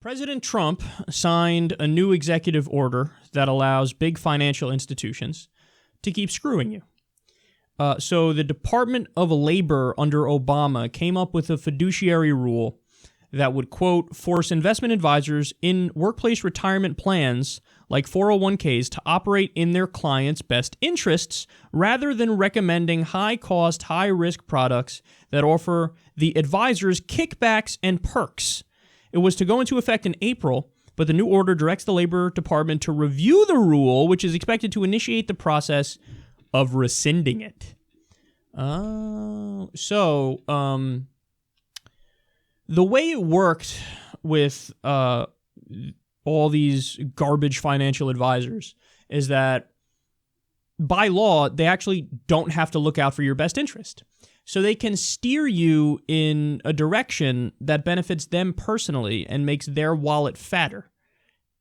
President Trump signed a new executive order that allows big financial institutions to keep screwing you. So the Department of Labor under Obama came up with a fiduciary rule that would, quote, force investment advisors in workplace retirement plans like 401ks to operate in their clients' best interests rather than recommending high-cost, high-risk products that offer the advisors kickbacks and perks. It was to go into effect in April, but the new order directs the Labor Department to review the rule, which is expected to initiate the process of rescinding it. The way it worked with all these garbage financial advisors is that by law, they actually don't have to look out for your best interest. So they can steer you in a direction that benefits them personally and makes their wallet fatter,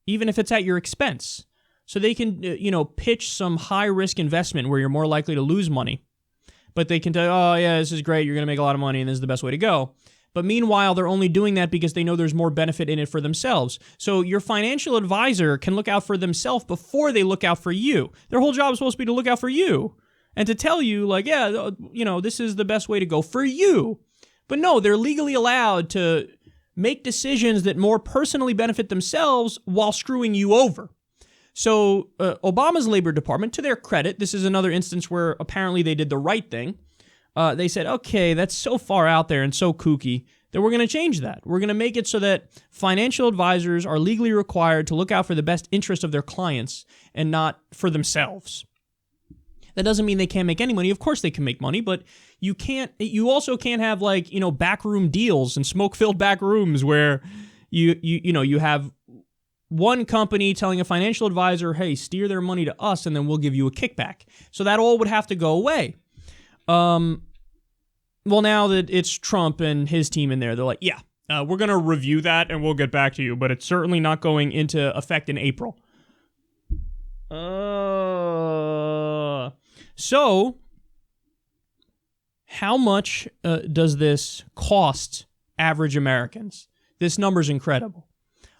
even if it's at your expense. So they can, pitch some high-risk investment where you're more likely to lose money. But they can tell you, oh, yeah, this is great, you're going to make a lot of money, and this is the best way to go. But meanwhile, they're only doing that because they know there's more benefit in it for themselves. So your financial advisor can look out for themselves before they look out for you. Their whole job is supposed to be to look out for you. And to tell you, like, yeah, this is the best way to go for you. But no, they're legally allowed to make decisions that more personally benefit themselves while screwing you over. So Obama's Labor Department, to their credit, this is another instance where apparently they did the right thing. They said, okay, that's so far out there and so kooky that we're going to change that. We're going to make it so that financial advisors are legally required to look out for the best interest of their clients and not for themselves. That doesn't mean they can't make any money. Of course they can make money, but you also can't have backroom deals and smoke-filled back rooms where you have one company telling a financial advisor, hey, steer their money to us and then we'll give you a kickback. So that all would have to go away. Well, now that it's Trump and his team in there, they're like, yeah, we're going to review that and we'll get back to you, but it's certainly not going into effect in April. So, how much does this cost average Americans? This number's incredible.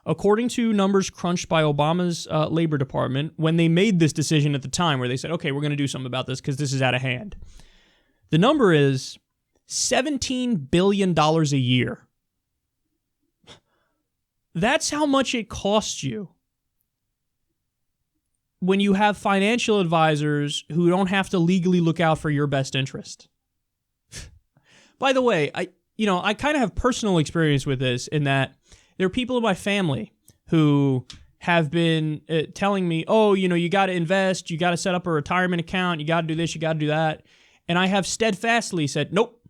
According to numbers crunched by Obama's Labor Department, when they made this decision at the time where they said, okay, we're going to do something about this because this is out of hand, the number is $17 billion a year. That's how much it costs you when you have financial advisors who don't have to legally look out for your best interest. By the way, I kind of have personal experience with this in that there are people in my family who have been telling me, oh, you got to invest, you got to set up a retirement account, you got to do this, you got to do that. And I have steadfastly said, nope.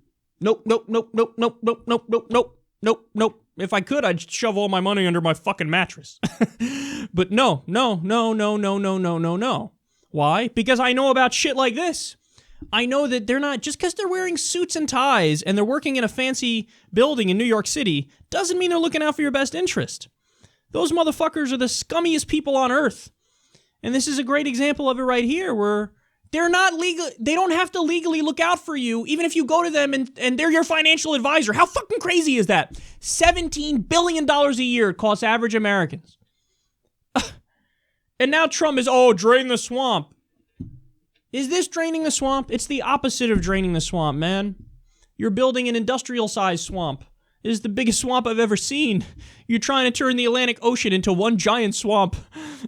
If I could, I'd shove all my money under my fucking mattress. But no. Why? Because I know about shit like this. I know that they're not, just because they're wearing suits and ties and they're working in a fancy building in New York City, doesn't mean they're looking out for your best interest. Those motherfuckers are the scummiest people on earth. And this is a great example of it right here, where they're not legal. They don't have to legally look out for you, even if you go to them and they're your financial advisor. How fucking crazy is that? $17 billion a year it costs average Americans. And now Trump is, drain the swamp. Is this draining the swamp? It's the opposite of draining the swamp, man. You're building an industrial-sized swamp. It is the biggest swamp I've ever seen. You're trying to turn the Atlantic Ocean into one giant swamp.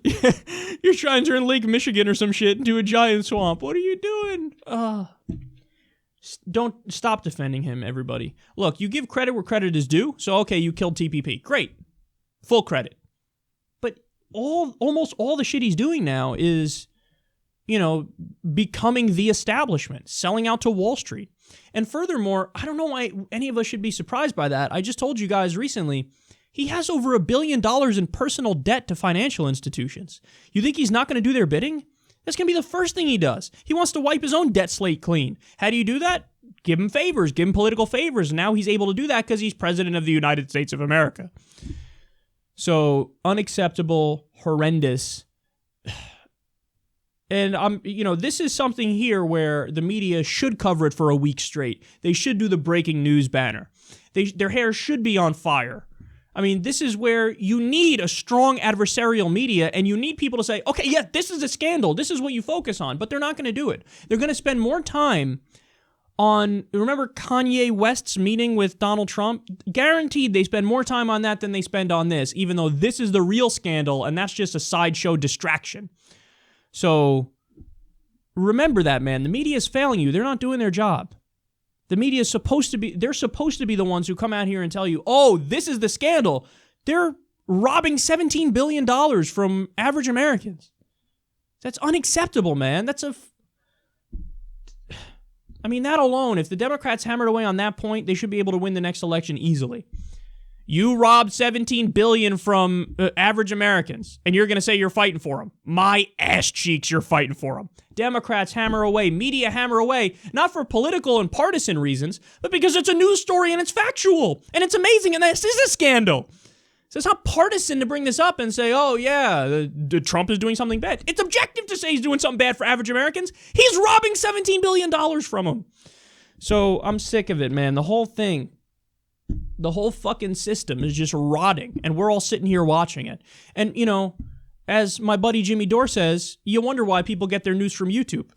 You're trying to turn Lake Michigan or some shit into a giant swamp. What are you doing? Don't stop defending him, everybody. Look, you give credit where credit is due. So, okay, you killed TPP. Great. Full credit. But almost all the shit he's doing now is, becoming the establishment, selling out to Wall Street. And furthermore, I don't know why any of us should be surprised by that. I just told you guys recently, he has over $1 billion in personal debt to financial institutions. You think he's not going to do their bidding? That's going to be the first thing he does. He wants to wipe his own debt slate clean. How do you do that? Give him favors, give him political favors. And now he's able to do that because he's president of the United States of America. So, unacceptable, horrendous. And this is something here where the media should cover it for a week straight. They should do the breaking news banner. Their hair should be on fire. I mean, this is where you need a strong adversarial media, and you need people to say, okay, yeah, this is a scandal. This is what you focus on. But they're not going to do it. They're going to spend more time on, remember Kanye West's meeting with Donald Trump? Guaranteed they spend more time on that than they spend on this, even though this is the real scandal, and that's just a sideshow distraction. So remember that, man. The media is failing you. They're not doing their job. The media is supposed to be the ones who come out here and tell you, oh, this is the scandal. They're robbing $17 billion from average Americans. That's unacceptable, man. I mean, that alone, if the Democrats hammered away on that point, they should be able to win the next election easily. You robbed $17 billion from average Americans, and you're going to say you're fighting for them. My ass cheeks, you're fighting for them. Democrats hammer away, media hammer away, not for political and partisan reasons, but because it's a news story and it's factual, and it's amazing, and this is a scandal. So it's not partisan to bring this up and say, oh, yeah, Trump is doing something bad. It's objective to say he's doing something bad for average Americans. He's robbing $17 billion from them. So I'm sick of it, man. The whole thing, the whole fucking system is just rotting, and we're all sitting here watching it. And, you know, as my buddy Jimmy Dore says, you wonder why people get their news from YouTube.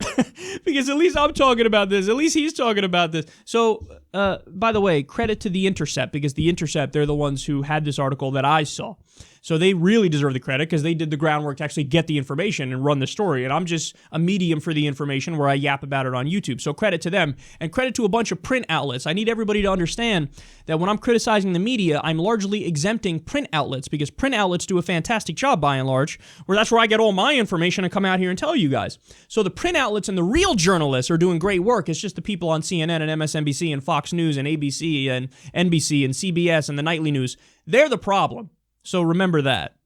Because at least I'm talking about this. At least he's talking about this. So, by the way, credit to The Intercept, because The Intercept, they're the ones who had this article that I saw. So they really deserve the credit because they did the groundwork to actually get the information and run the story. And I'm just a medium for the information where I yap about it on YouTube. So credit to them, and credit to a bunch of print outlets. I need everybody to understand that when I'm criticizing the media, I'm largely exempting print outlets, because print outlets do a fantastic job by and large, where that's where I get all my information and come out here and tell you guys. So the print outlets and the real journalists are doing great work. It's just the people on CNN and MSNBC and Fox News and ABC and NBC and CBS and the nightly news. They're the problem. So remember that.